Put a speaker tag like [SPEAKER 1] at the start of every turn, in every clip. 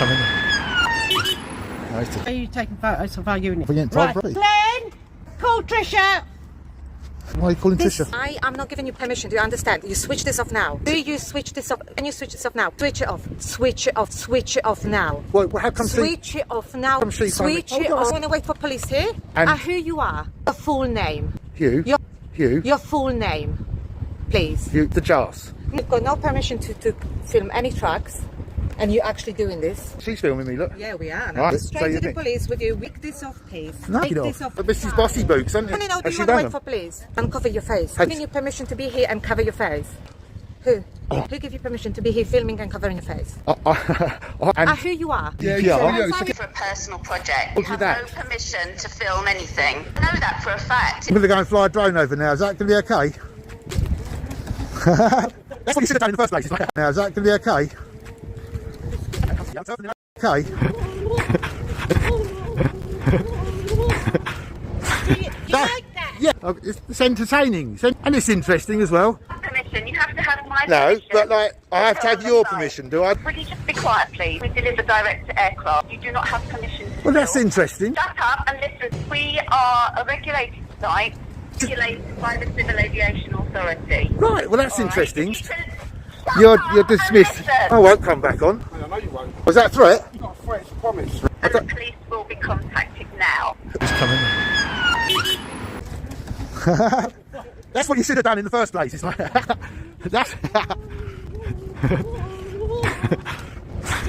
[SPEAKER 1] coming.
[SPEAKER 2] Are you taking photos of our unit?
[SPEAKER 1] Right,
[SPEAKER 2] Glenn! Call Trisha!
[SPEAKER 1] Why are you calling Trisha?
[SPEAKER 3] I am not giving you permission, do you understand? You switch this off now. Do you switch this off? Can you switch this off now? Switch it off. Switch it off. Switch it off now.
[SPEAKER 1] Well, how come
[SPEAKER 3] switch it off now. Switch it off. I want to wait for police here.
[SPEAKER 1] And
[SPEAKER 3] who you are? Your full name.
[SPEAKER 1] Hugh. Hugh.
[SPEAKER 3] Your full name, please.
[SPEAKER 1] Hugh the Jas.
[SPEAKER 3] You've got no permission to film any tracks. And you're actually doing this.
[SPEAKER 1] She's filming me, look.
[SPEAKER 3] Yeah, we are.
[SPEAKER 1] Right.
[SPEAKER 3] Straight to the police with you. Wick this off, please.
[SPEAKER 1] Knock it off. But this is Bossy Books, isn't it?
[SPEAKER 3] No, do you want to wait for police? And cover your face. Giving you permission to be here and cover your face. Who? Who gave you permission to be here filming and covering your face? Who you are?
[SPEAKER 1] Yeah.
[SPEAKER 4] For a personal project. You have no permission to film anything. I know that for a fact.
[SPEAKER 1] I'm going to go and fly a drone over now. Is that going to be okay? That's what you should have done in the first place. Now, is that going to be okay? Okay.
[SPEAKER 2] Do you like that?
[SPEAKER 1] Yeah, it's entertaining and it's interesting as well.
[SPEAKER 4] Permission. You have to have my
[SPEAKER 1] No,
[SPEAKER 4] permission.
[SPEAKER 1] but like I have to have your permission, do I?
[SPEAKER 4] Would you just be quiet, please? We deliver direct to aircraft. You do not have permission to
[SPEAKER 1] Well, that's
[SPEAKER 4] film.
[SPEAKER 1] interesting.
[SPEAKER 4] Shut up and listen. We are a regulated site, regulated by the Civil Aviation Authority.
[SPEAKER 1] Right, well that's
[SPEAKER 4] All right?
[SPEAKER 1] interesting.
[SPEAKER 4] You can-
[SPEAKER 1] You're
[SPEAKER 4] Shut up
[SPEAKER 1] dismissed.
[SPEAKER 4] and listen.
[SPEAKER 1] I won't come back on.
[SPEAKER 5] I know you won't.
[SPEAKER 1] Was that a threat?
[SPEAKER 5] You got a threat, it's a promise.
[SPEAKER 4] And the police will be contacted now.
[SPEAKER 1] It's coming. That's what you should have done in the first place. It's like that's.
[SPEAKER 2] Do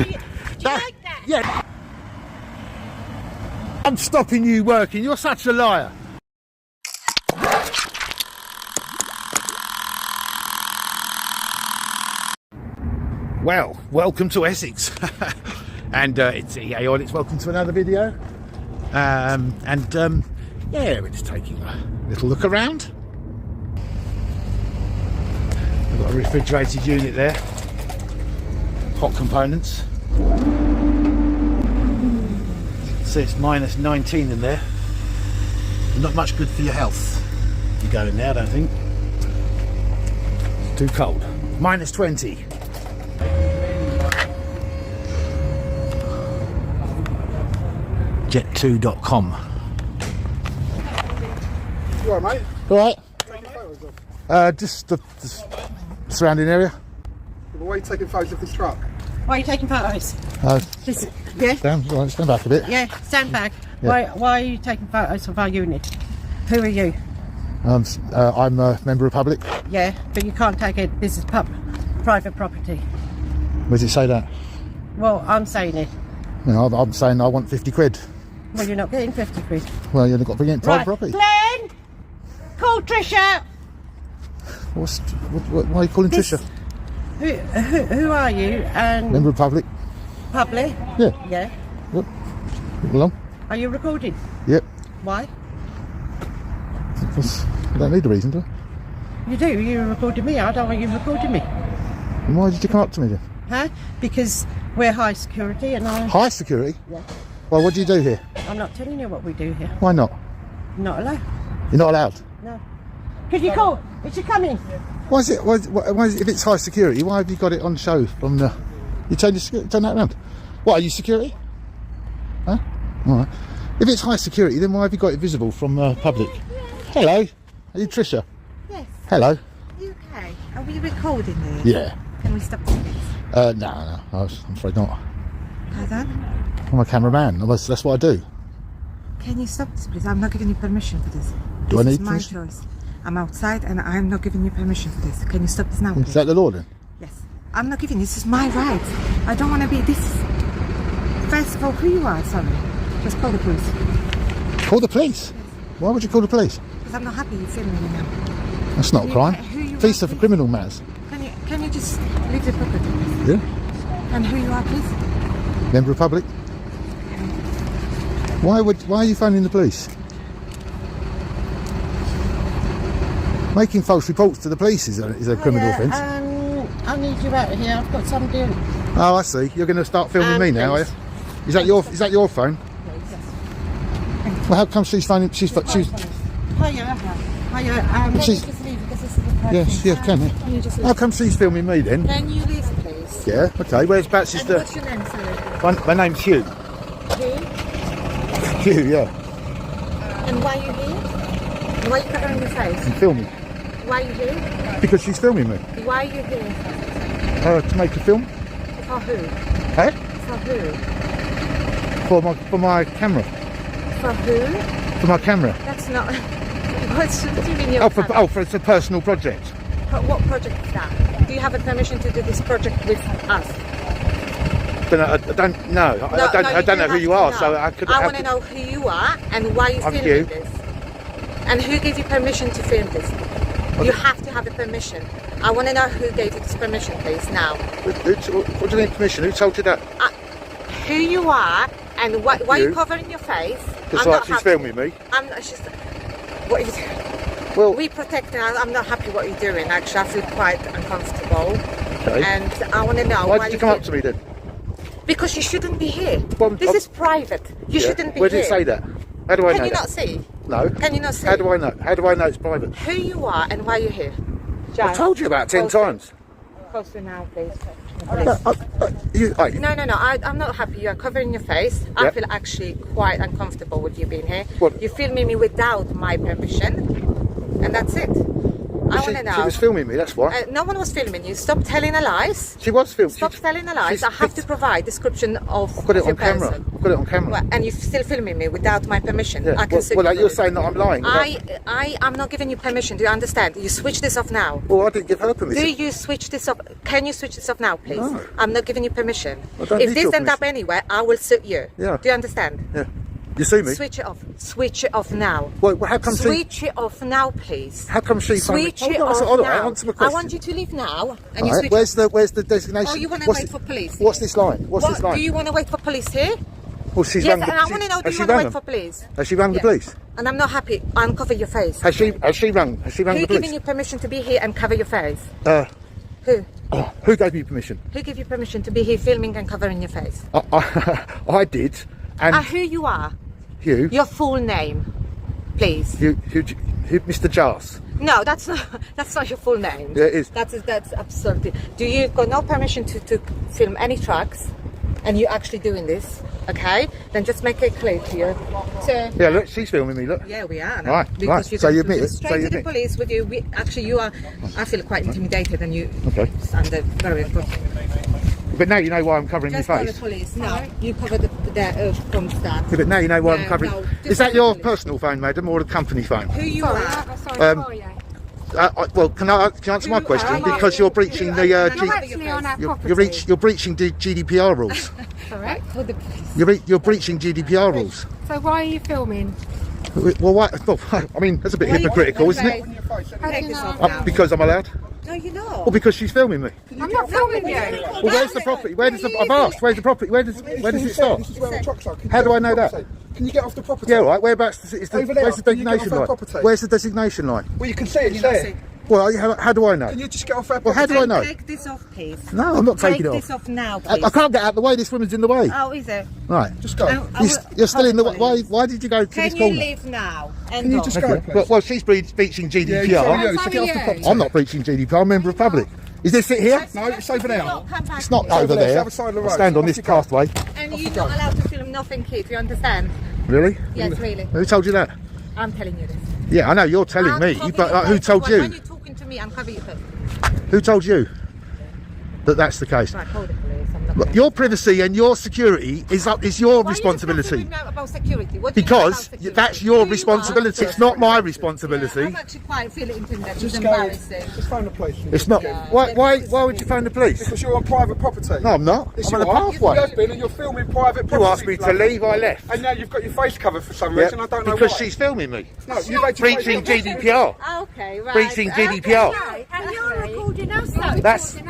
[SPEAKER 2] you like that?
[SPEAKER 1] Yeah. I'm stopping you working. You're such a liar. Well, welcome to Essex. And it's EA on. It's welcome to another video. Yeah, we're just taking a little look around. We've got a refrigerated unit there. Hot components. So it's minus 19 in there. Not much good for your health. You go in there, I don't think. It's too cold. Minus 20. Jet2.com.
[SPEAKER 5] You alright, mate?
[SPEAKER 1] Alright.
[SPEAKER 5] Taking photos of.
[SPEAKER 1] Just the surrounding area.
[SPEAKER 5] Why are you taking photos of this truck?
[SPEAKER 2] Why are you taking photos? Yeah?
[SPEAKER 1] Stand back a bit.
[SPEAKER 2] Yeah, stand back.
[SPEAKER 1] Yeah.
[SPEAKER 2] Why are you taking photos of our unit? Who are you?
[SPEAKER 1] I'm a member of the public.
[SPEAKER 2] Yeah, but you can't take it. This is private property.
[SPEAKER 1] Where does it say that?
[SPEAKER 2] Well, I'm saying it.
[SPEAKER 1] No, I'm saying I want 50 quid.
[SPEAKER 2] Well, you're not getting 50 quid.
[SPEAKER 1] Well, you've got to bring it in private property.
[SPEAKER 2] Glenn! Call Trisha!
[SPEAKER 1] Why are you calling Trisha?
[SPEAKER 2] Who are you? And
[SPEAKER 1] Member of the public?
[SPEAKER 2] public?
[SPEAKER 1] Yeah.
[SPEAKER 2] Yeah.
[SPEAKER 1] What? Along?
[SPEAKER 2] Are you recording?
[SPEAKER 1] Yep.
[SPEAKER 2] Why?
[SPEAKER 1] I don't need a reason, do I?
[SPEAKER 2] You do. You're recording me. I don't want you recording me.
[SPEAKER 1] And why did you come up to me then?
[SPEAKER 2] Huh? Because we're high security and
[SPEAKER 1] High security?
[SPEAKER 2] Yeah.
[SPEAKER 1] Well, what do you do here?
[SPEAKER 2] I'm not telling you what we do here.
[SPEAKER 1] Why not?
[SPEAKER 2] Not allowed.
[SPEAKER 1] You're not allowed?
[SPEAKER 2] No. Could you call? Is she coming?
[SPEAKER 1] Why is it, if it's high security, why have you got it on show from the... You turn that around. What, are you security? Huh? Alright. If it's high security, then why have you got it visible from public? Hello? Are you Trisha?
[SPEAKER 3] Yes.
[SPEAKER 1] Hello?
[SPEAKER 3] Are you okay? Are we recording this?
[SPEAKER 1] Yeah.
[SPEAKER 3] Can we stop this?
[SPEAKER 1] No, I'm afraid not.
[SPEAKER 3] Pardon?
[SPEAKER 1] I'm a cameraman, that's what I do.
[SPEAKER 3] Can you stop this, please? I'm not giving you permission for this.
[SPEAKER 1] Do I
[SPEAKER 3] This
[SPEAKER 1] need
[SPEAKER 3] is my
[SPEAKER 1] permission?
[SPEAKER 3] choice. I'm outside and I'm not giving you permission for this. Can you stop this now, please?
[SPEAKER 1] Is that the law then?
[SPEAKER 3] Yes. I'm not giving this. Is my right. I don't want to be this. First of all, who you are, sorry. Just call the police.
[SPEAKER 1] Call the police? Why would you call the police?
[SPEAKER 3] Because I'm not happy you're filming me now.
[SPEAKER 1] That's not a crime.
[SPEAKER 3] Who you
[SPEAKER 1] Police
[SPEAKER 3] are,
[SPEAKER 1] are for
[SPEAKER 3] please?
[SPEAKER 1] criminal matters.
[SPEAKER 3] Can you just leave the property, please?
[SPEAKER 1] Yeah?
[SPEAKER 3] And who you are, please?
[SPEAKER 1] Member of public? Why are you phoning the police? Making false reports to the police is a criminal offence.
[SPEAKER 2] I need you out of here. I've got somebody in.
[SPEAKER 1] Oh, I see. You're going to start filming me now, are you? Is that your phone? Well, how come she's phoning? She's.
[SPEAKER 2] Hiya.
[SPEAKER 1] She's-
[SPEAKER 3] Just leave because this is the private.
[SPEAKER 1] Yes, yeah, can you?
[SPEAKER 3] Can you just leave?
[SPEAKER 1] How come she's filming me then?
[SPEAKER 3] Can you leave, please?
[SPEAKER 1] Yeah, okay. Whereabouts is
[SPEAKER 3] And
[SPEAKER 1] the...
[SPEAKER 3] what's your name, sorry?
[SPEAKER 1] My name's Hugh.
[SPEAKER 3] Who?
[SPEAKER 1] Hugh, yeah.
[SPEAKER 3] And why are you here? Why are you covering your face?
[SPEAKER 1] I'm filming.
[SPEAKER 3] Why are you here?
[SPEAKER 1] Because she's filming me.
[SPEAKER 3] Why are you here?
[SPEAKER 1] To make a film.
[SPEAKER 3] For who?
[SPEAKER 1] Eh?
[SPEAKER 3] For who?
[SPEAKER 1] For my camera.
[SPEAKER 3] For who?
[SPEAKER 1] For my camera.
[SPEAKER 3] That's not... What's doing your camera?
[SPEAKER 1] For it's a personal project.
[SPEAKER 3] What project is that? Do you have a permission to do this project with us?
[SPEAKER 1] I don't know. I don't know who you are, so I could...
[SPEAKER 3] I want to know who you are and why you're filming this. And who gave you permission to film this? You have to have a permission. I want to know who gave you this permission, please, now.
[SPEAKER 1] What do you mean permission? Who told you that?
[SPEAKER 3] Who you are and why are you covering your face?
[SPEAKER 1] Because like she's filming me.
[SPEAKER 3] I'm not just... What are you doing?
[SPEAKER 1] Well,
[SPEAKER 3] we protect her. I'm not happy what you're doing, actually. I feel quite uncomfortable.
[SPEAKER 1] Okay.
[SPEAKER 3] And I want to know
[SPEAKER 1] why did you come up to me then?
[SPEAKER 3] Because you shouldn't be here.
[SPEAKER 1] Well,
[SPEAKER 3] this is private. You shouldn't be
[SPEAKER 1] Where
[SPEAKER 3] here.
[SPEAKER 1] did it say that? How do I know
[SPEAKER 3] Can you
[SPEAKER 1] that?
[SPEAKER 3] not see?
[SPEAKER 1] No.
[SPEAKER 3] Can you not see?
[SPEAKER 1] How do I know? How do I know it's private?
[SPEAKER 3] Who you are and why you're here?
[SPEAKER 1] I told you about 10 times.
[SPEAKER 3] Closer now, please.
[SPEAKER 1] No.
[SPEAKER 3] No. I'm not happy. You are covering your face. I feel actually quite uncomfortable with you being here.
[SPEAKER 1] What?
[SPEAKER 3] You're filming me without my permission, and that's it. I want to know.
[SPEAKER 1] She was filming me, that's why.
[SPEAKER 3] No one was filming you. Stop telling lies.
[SPEAKER 1] She was filming.
[SPEAKER 3] Stop telling lies. I have to provide description of
[SPEAKER 1] I've got it
[SPEAKER 3] your
[SPEAKER 1] on camera.
[SPEAKER 3] person.
[SPEAKER 1] I've got it on camera.
[SPEAKER 3] Well, and you're still filming me without my permission.
[SPEAKER 1] Yeah.
[SPEAKER 3] I can
[SPEAKER 1] Well, you're saying that I'm lying.
[SPEAKER 3] I'm not giving you permission. Do you understand? You switch this off now.
[SPEAKER 1] Well, I didn't give her permission.
[SPEAKER 3] Do you switch this off? Can you switch this off now, please?
[SPEAKER 1] No.
[SPEAKER 3] I'm not giving you permission.
[SPEAKER 1] I don't
[SPEAKER 3] If
[SPEAKER 1] need
[SPEAKER 3] this
[SPEAKER 1] your
[SPEAKER 3] ends up
[SPEAKER 1] permission.
[SPEAKER 3] anywhere, I will sue you.
[SPEAKER 1] Yeah.
[SPEAKER 3] Do you understand?
[SPEAKER 1] Yeah. You see me?
[SPEAKER 3] Switch it off. Switch it off now.
[SPEAKER 1] Well, how come
[SPEAKER 3] Switch it off now, please.
[SPEAKER 1] How come she...
[SPEAKER 3] Switch it
[SPEAKER 1] Hold
[SPEAKER 3] off
[SPEAKER 1] on,
[SPEAKER 3] now.
[SPEAKER 1] answer my
[SPEAKER 3] I
[SPEAKER 1] question.
[SPEAKER 3] want you to leave now, and you
[SPEAKER 1] Right,
[SPEAKER 3] switch.
[SPEAKER 1] where's the designation?
[SPEAKER 3] Oh, you want to wait for police?
[SPEAKER 1] What's this line? What's this line?
[SPEAKER 3] Do you want to wait for police here?
[SPEAKER 1] Well, she's
[SPEAKER 3] Yes,
[SPEAKER 1] rang
[SPEAKER 3] and
[SPEAKER 1] the,
[SPEAKER 3] I want to know. Do you want to wait for police?
[SPEAKER 1] Has she rang the
[SPEAKER 3] Yes.
[SPEAKER 1] police?
[SPEAKER 3] And I'm not happy. Uncover your face.
[SPEAKER 1] Has she rang
[SPEAKER 3] Who
[SPEAKER 1] the police?
[SPEAKER 3] giving you permission to be here and cover your face? Who?
[SPEAKER 1] Who gave you permission?
[SPEAKER 3] Who gave you permission to be here filming and covering your face?
[SPEAKER 1] I did. And
[SPEAKER 3] Who you are?
[SPEAKER 1] you,
[SPEAKER 3] Your full name, please.
[SPEAKER 1] you, Mr. Jars.
[SPEAKER 3] No, that's not your full name.
[SPEAKER 1] Yeah, it is.
[SPEAKER 3] That's absurd. Do you got no permission to film any trucks, and you're actually doing this? Okay, then just make it clear to you. So
[SPEAKER 1] Yeah, look, she's filming me. Look.
[SPEAKER 3] yeah, we are.
[SPEAKER 1] Right,
[SPEAKER 3] Because
[SPEAKER 1] right.
[SPEAKER 3] you
[SPEAKER 1] So you
[SPEAKER 3] can
[SPEAKER 1] admit
[SPEAKER 3] go
[SPEAKER 1] it.
[SPEAKER 3] straight
[SPEAKER 1] So you
[SPEAKER 3] to the
[SPEAKER 1] admit.
[SPEAKER 3] police with you. Actually, you are. I feel quite intimidated, and you.
[SPEAKER 1] Okay.
[SPEAKER 3] Under very important.
[SPEAKER 1] But now you know why I'm covering
[SPEAKER 3] Just
[SPEAKER 1] your
[SPEAKER 3] call the
[SPEAKER 1] face.
[SPEAKER 3] police. No, you cover the from start.
[SPEAKER 1] Yeah, but now you know why I'm
[SPEAKER 3] No,
[SPEAKER 1] covering.
[SPEAKER 3] no, just
[SPEAKER 1] Is that
[SPEAKER 3] call the
[SPEAKER 1] your
[SPEAKER 3] police.
[SPEAKER 1] personal phone, madam, or the company phone?
[SPEAKER 3] Who you are?
[SPEAKER 1] Well, can I answer my question? Because you're breaching the
[SPEAKER 6] actually on our property.
[SPEAKER 1] you're breaching the GDPR rules.
[SPEAKER 6] Correct.
[SPEAKER 3] Call the police.
[SPEAKER 1] You're breaching GDPR rules.
[SPEAKER 6] So why are you filming?
[SPEAKER 1] Well, why? Well, I mean, that's a bit hypocritical, isn't it?
[SPEAKER 6] How do you
[SPEAKER 3] this
[SPEAKER 6] know?
[SPEAKER 3] off now.
[SPEAKER 1] Because I'm allowed.
[SPEAKER 3] No, you're not.
[SPEAKER 1] Well, because she's filming me.
[SPEAKER 6] I'm not filming you.
[SPEAKER 1] Well, where's the property? Where does I've asked. Where's the property? Where does it start?
[SPEAKER 5] This is where the trucks are. Can you
[SPEAKER 1] How
[SPEAKER 5] get
[SPEAKER 1] do I
[SPEAKER 5] off
[SPEAKER 1] know
[SPEAKER 5] the
[SPEAKER 1] that?
[SPEAKER 5] property? Can you get off the property?
[SPEAKER 1] Yeah, right. Whereabouts is the
[SPEAKER 5] Over there.
[SPEAKER 1] where's the
[SPEAKER 5] Can you get
[SPEAKER 1] designation
[SPEAKER 5] off our
[SPEAKER 1] line?
[SPEAKER 5] property?
[SPEAKER 1] Where's the designation line?
[SPEAKER 5] Well, you can see it there.
[SPEAKER 1] Well, how do I know?
[SPEAKER 5] Can you just get off our
[SPEAKER 1] Well,
[SPEAKER 5] property?
[SPEAKER 1] how do I know?
[SPEAKER 3] Take this off, please.
[SPEAKER 1] No, I'm not
[SPEAKER 3] Take
[SPEAKER 1] taking it
[SPEAKER 3] this
[SPEAKER 1] off.
[SPEAKER 3] off now,
[SPEAKER 1] I
[SPEAKER 3] please.
[SPEAKER 1] can't get out of the way. This woman's in the way.
[SPEAKER 3] Oh, is it?
[SPEAKER 1] Right.
[SPEAKER 5] Just go.
[SPEAKER 1] You're still in the way.
[SPEAKER 3] police.
[SPEAKER 1] Why did you go to
[SPEAKER 3] Can
[SPEAKER 1] this
[SPEAKER 3] you
[SPEAKER 1] corner?
[SPEAKER 3] leave now?
[SPEAKER 5] Can you just go,
[SPEAKER 1] Okay.
[SPEAKER 5] please?
[SPEAKER 1] Well, she's breaching
[SPEAKER 5] Yeah,
[SPEAKER 1] GDPR.
[SPEAKER 5] you so
[SPEAKER 6] So
[SPEAKER 5] get off the
[SPEAKER 6] you.
[SPEAKER 5] property.
[SPEAKER 1] I'm not breaching GDPR. I'm a member of public. Is this it here?
[SPEAKER 5] No, it's over there.
[SPEAKER 1] It's not over
[SPEAKER 5] over there, it's the
[SPEAKER 1] there.
[SPEAKER 5] other side of the
[SPEAKER 1] I
[SPEAKER 5] road.
[SPEAKER 1] stand on
[SPEAKER 5] Off
[SPEAKER 1] this
[SPEAKER 5] you go.
[SPEAKER 1] pathway.
[SPEAKER 3] And you're not allowed to film nothing here, do you understand?
[SPEAKER 1] Really?
[SPEAKER 3] Yes, really.
[SPEAKER 1] Who told you that?
[SPEAKER 3] I'm telling you this.
[SPEAKER 1] Yeah, I know you're telling
[SPEAKER 3] I'll
[SPEAKER 1] me,
[SPEAKER 3] cover
[SPEAKER 1] but
[SPEAKER 3] your
[SPEAKER 1] who
[SPEAKER 3] face.
[SPEAKER 1] told
[SPEAKER 3] When
[SPEAKER 1] you?
[SPEAKER 3] you're talking to me, I'm covering your face.
[SPEAKER 1] Who told you that that's the case?
[SPEAKER 3] Right, call the police. I'm not
[SPEAKER 1] Look,
[SPEAKER 3] gonna-
[SPEAKER 1] your privacy and your security is your
[SPEAKER 3] Why are you
[SPEAKER 1] responsibility.
[SPEAKER 3] talking about security? What do you know about
[SPEAKER 1] Because
[SPEAKER 3] security?
[SPEAKER 1] that's your
[SPEAKER 3] Who you are?
[SPEAKER 1] responsibility. It's not my
[SPEAKER 3] Yeah,
[SPEAKER 1] responsibility.
[SPEAKER 3] I'm actually quite feeling intimidated. It's
[SPEAKER 5] Just go.
[SPEAKER 3] embarrassing.
[SPEAKER 5] Just phone the police.
[SPEAKER 1] It's not. Why would you phone the police?
[SPEAKER 5] Because you're on private property.
[SPEAKER 1] No, I'm not.
[SPEAKER 5] Yes,
[SPEAKER 1] I'm
[SPEAKER 5] you
[SPEAKER 1] on a
[SPEAKER 5] are.
[SPEAKER 1] pathway.
[SPEAKER 5] You have been and you're filming private property.
[SPEAKER 1] You asked me to
[SPEAKER 5] bloke.
[SPEAKER 1] leave, I left.
[SPEAKER 5] And now you've got your face covered for some
[SPEAKER 1] Yeah,
[SPEAKER 5] reason. I don't know
[SPEAKER 1] because
[SPEAKER 5] why.
[SPEAKER 1] she's filming me.
[SPEAKER 5] No, you've had your
[SPEAKER 1] Breaching
[SPEAKER 5] face
[SPEAKER 1] GDPR.
[SPEAKER 3] Okay, right.
[SPEAKER 1] Breaching GDPR.
[SPEAKER 6] And you're recording us though.
[SPEAKER 1] That's.
[SPEAKER 3] And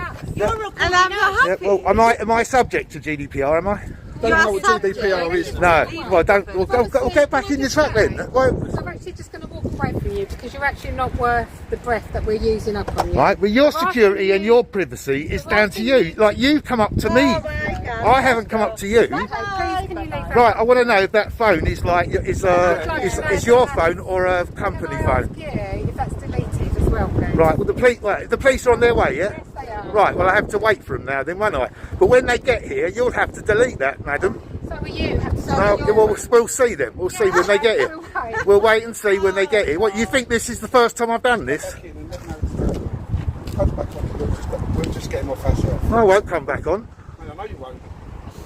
[SPEAKER 3] I'm not
[SPEAKER 1] Yeah,
[SPEAKER 3] happy.
[SPEAKER 1] well, am I subject to GDPR? Am I?
[SPEAKER 5] Don't know what GDPR is.
[SPEAKER 1] No. Well, don't. Well, go get back in your truck then. Well,
[SPEAKER 6] I'm actually just going to walk away from you because you're actually not worth the breath that we're using up on you.
[SPEAKER 1] right. Well, your security and your privacy is down to you. Like you come up to me. I haven't come up to you.
[SPEAKER 6] Okay, please can you leave that?
[SPEAKER 1] Right. I want to know if that phone is is your phone or a company
[SPEAKER 6] Can I ask
[SPEAKER 1] phone.
[SPEAKER 6] you if that's deleted as well, please?
[SPEAKER 1] Right. Well, the police are on their way. Yeah.
[SPEAKER 6] Yes, they are.
[SPEAKER 1] Right, well I have to wait for them now then, won't I? But when they get here, you'll have to delete that, madam.
[SPEAKER 6] So are you.
[SPEAKER 1] We'll see them. We'll see when they get here. We'll wait and see when they get here. What, you think this is the first time I've done this?
[SPEAKER 5] We'll just get him off ourselves.
[SPEAKER 1] I won't come back on.
[SPEAKER 5] I know you won't.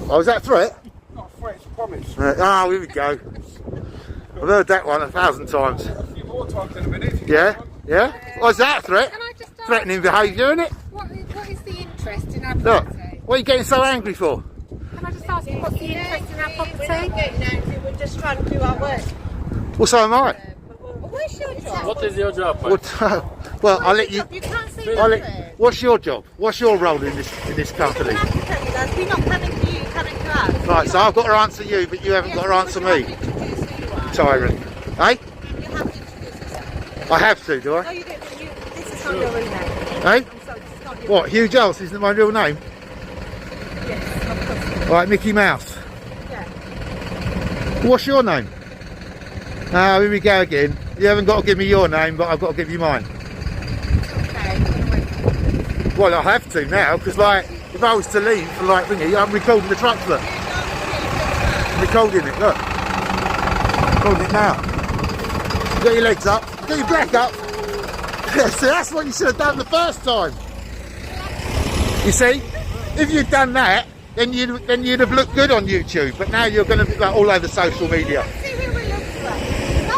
[SPEAKER 1] Oh, is that a threat?
[SPEAKER 5] Not a threat, it's a promise.
[SPEAKER 1] Here we go. I've heard that one 1,000 times.
[SPEAKER 5] A few more times in a minute.
[SPEAKER 1] Yeah? Yeah? Oh, is that a threat?
[SPEAKER 6] Can I just ask,
[SPEAKER 1] Threatening behaviour, isn't it?
[SPEAKER 6] what is the interest in our
[SPEAKER 1] Look,
[SPEAKER 6] property?
[SPEAKER 1] what are you getting so angry for?
[SPEAKER 6] Can I just ask you what's the interest in our property?
[SPEAKER 2] We're just trying to do our work.
[SPEAKER 1] Well, so am I.
[SPEAKER 2] What's your job?
[SPEAKER 7] What is your job, mate?
[SPEAKER 1] Well, I'll let you...
[SPEAKER 2] You can't see
[SPEAKER 1] I'll
[SPEAKER 2] nothing.
[SPEAKER 1] what's your job? What's your role in this company?
[SPEAKER 2] You have to tell you guys. We're not coming to you, coming to us.
[SPEAKER 1] Right, so I've got to answer you, but you haven't got to answer me.
[SPEAKER 2] You have to introduce who you are.
[SPEAKER 1] Tyrant. Eh?
[SPEAKER 2] You have to introduce yourself.
[SPEAKER 1] I have to, do
[SPEAKER 2] No,
[SPEAKER 1] I?
[SPEAKER 2] you don't. This is not your real name.
[SPEAKER 1] Eh?
[SPEAKER 2] I'm sorry, this is not your
[SPEAKER 1] What, Hugh Giles isn't my real name?
[SPEAKER 2] Yes, of course.
[SPEAKER 1] Right, Mickey Mouse.
[SPEAKER 2] Yeah.
[SPEAKER 1] What's your name? Ah, here we go again. You haven't got to give me your name, but I've got to give you mine. Well, I have to now, because like, if I was to leave for like thingy, I'm recording the truck, look. I'm recording it, look. Recording it now. Get your legs up. Get your back up. Yeah, see, that's what you should have done the first time. You see, if you'd done that, then you'd have looked good on YouTube. But now you're going to be like all over social media.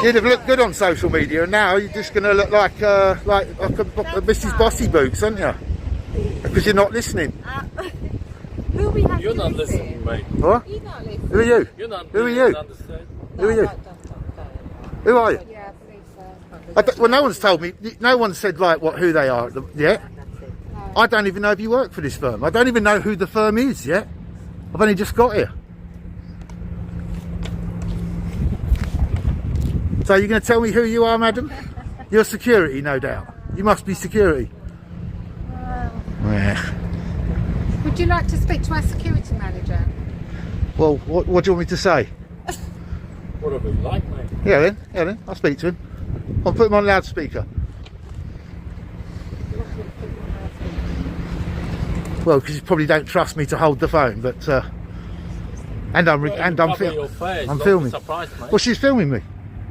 [SPEAKER 1] You'd have looked good on social media, and now you're just going to look like a Mrs. Bossy Boots, aren't you? Because you're not listening.
[SPEAKER 2] Who we have
[SPEAKER 7] You're
[SPEAKER 2] to
[SPEAKER 7] not
[SPEAKER 2] listen?
[SPEAKER 7] listening, mate.
[SPEAKER 1] What?
[SPEAKER 2] You're not listening.
[SPEAKER 1] Who are you?
[SPEAKER 7] You're not
[SPEAKER 1] Who are
[SPEAKER 7] listening,
[SPEAKER 1] you?
[SPEAKER 7] understand?
[SPEAKER 1] Who are you? Who are you?
[SPEAKER 6] Yeah, I believe so.
[SPEAKER 1] Well, no one's told me. No one said like who they are yet. I don't even know if you work for this firm. I don't even know who the firm is yet. I've only just got here. So you're going to tell me who you are, madam? You're security, no doubt. You must be security. Yeah.
[SPEAKER 6] Would you like to speak to our security manager?
[SPEAKER 1] Well, what do you want me to say?
[SPEAKER 7] Whatever you like, mate.
[SPEAKER 1] Yeah then, I'll speak to him. I'll put him on loudspeaker. Well, because you probably don't trust me to hold the phone, but I'm filming.
[SPEAKER 7] Surprised, mate.
[SPEAKER 1] Well, she's filming me.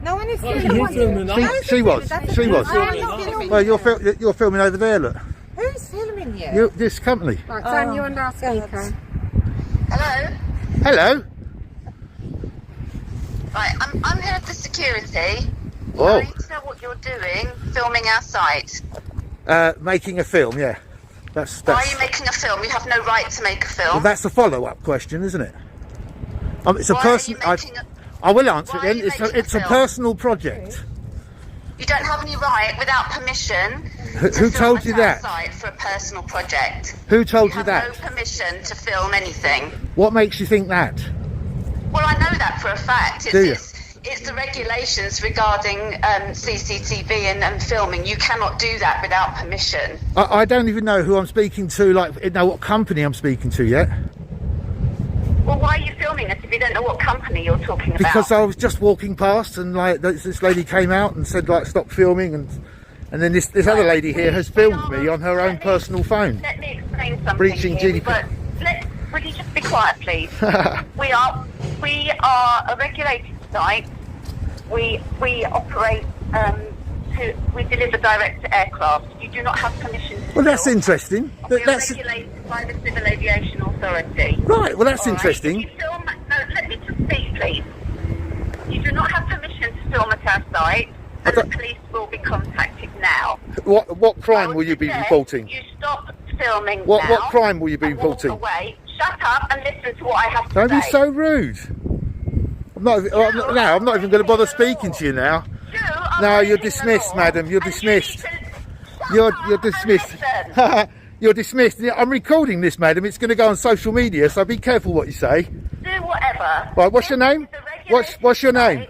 [SPEAKER 2] No one is
[SPEAKER 7] You're filming us.
[SPEAKER 1] She was. She was.
[SPEAKER 2] I'm not filming
[SPEAKER 1] Well,
[SPEAKER 2] you.
[SPEAKER 1] you're filming over there. Look,
[SPEAKER 2] Who's filming you?
[SPEAKER 1] this company.
[SPEAKER 6] Right, turn you on our speaker.
[SPEAKER 4] Hello?
[SPEAKER 1] Hello.
[SPEAKER 4] Right, I'm here for security.
[SPEAKER 1] Oh,
[SPEAKER 4] I need to know what you're doing, filming our site.
[SPEAKER 1] making a film. Yeah, that's.
[SPEAKER 4] Why are you making a film? You have no right to make a film.
[SPEAKER 1] Well, that's a follow-up question, isn't it? It's a
[SPEAKER 4] Why
[SPEAKER 1] person.
[SPEAKER 4] are you making
[SPEAKER 1] I will answer
[SPEAKER 4] Why
[SPEAKER 1] it
[SPEAKER 4] are
[SPEAKER 1] then.
[SPEAKER 4] you making
[SPEAKER 1] It's
[SPEAKER 4] a
[SPEAKER 1] a
[SPEAKER 4] film?
[SPEAKER 1] personal project.
[SPEAKER 4] You don't have any right, without permission,
[SPEAKER 1] Who
[SPEAKER 4] to film
[SPEAKER 1] told you
[SPEAKER 4] at our
[SPEAKER 1] that?
[SPEAKER 4] site for a personal project.
[SPEAKER 1] Who told
[SPEAKER 4] You
[SPEAKER 1] you
[SPEAKER 4] have
[SPEAKER 1] that?
[SPEAKER 4] no permission to film anything.
[SPEAKER 1] What makes you think that?
[SPEAKER 4] Well, I know that for a fact.
[SPEAKER 1] Do you?
[SPEAKER 4] It's the regulations regarding CCTV and filming. You cannot do that without permission.
[SPEAKER 1] I don't even know who I'm speaking to. Like, know what company I'm speaking to yet?
[SPEAKER 4] Well, why are you filming us if you don't know what company you're talking about?
[SPEAKER 1] Because I was just walking past and like this lady came out and said like stop filming and then this other lady here has filmed me on her own personal phone.
[SPEAKER 4] Let me explain something.
[SPEAKER 1] Breaching
[SPEAKER 4] here.
[SPEAKER 1] GDPR.
[SPEAKER 4] Would you just be quiet, please? We are a regulated site. We operate we deliver direct to aircraft. You do not have permission to
[SPEAKER 1] Well, that's
[SPEAKER 4] film.
[SPEAKER 1] interesting.
[SPEAKER 4] We are
[SPEAKER 1] That's
[SPEAKER 4] regulated by the Civil Aviation Authority.
[SPEAKER 1] right. Well, that's
[SPEAKER 4] All right?
[SPEAKER 1] interesting.
[SPEAKER 4] If you film, no, let me just speak, please. You do not have permission to film at our site, and the police will be contacted now.
[SPEAKER 1] What crime
[SPEAKER 4] I
[SPEAKER 1] will you be
[SPEAKER 4] suggest
[SPEAKER 1] reporting?
[SPEAKER 4] You stop filming
[SPEAKER 1] What
[SPEAKER 4] now.
[SPEAKER 1] crime will you be
[SPEAKER 4] and walk
[SPEAKER 1] reporting?
[SPEAKER 4] away. Shut up and listen to what I have to
[SPEAKER 1] Don't
[SPEAKER 4] say.
[SPEAKER 1] be so rude. I'm not even going to bother speaking to you now. No, you're dismissed, madam. You're dismissed. You're dismissed. You're dismissed. I'm recording this, madam. It's going to go on social media, so be careful what you say.
[SPEAKER 4] Do whatever.
[SPEAKER 1] Right, what's your name? What's your name?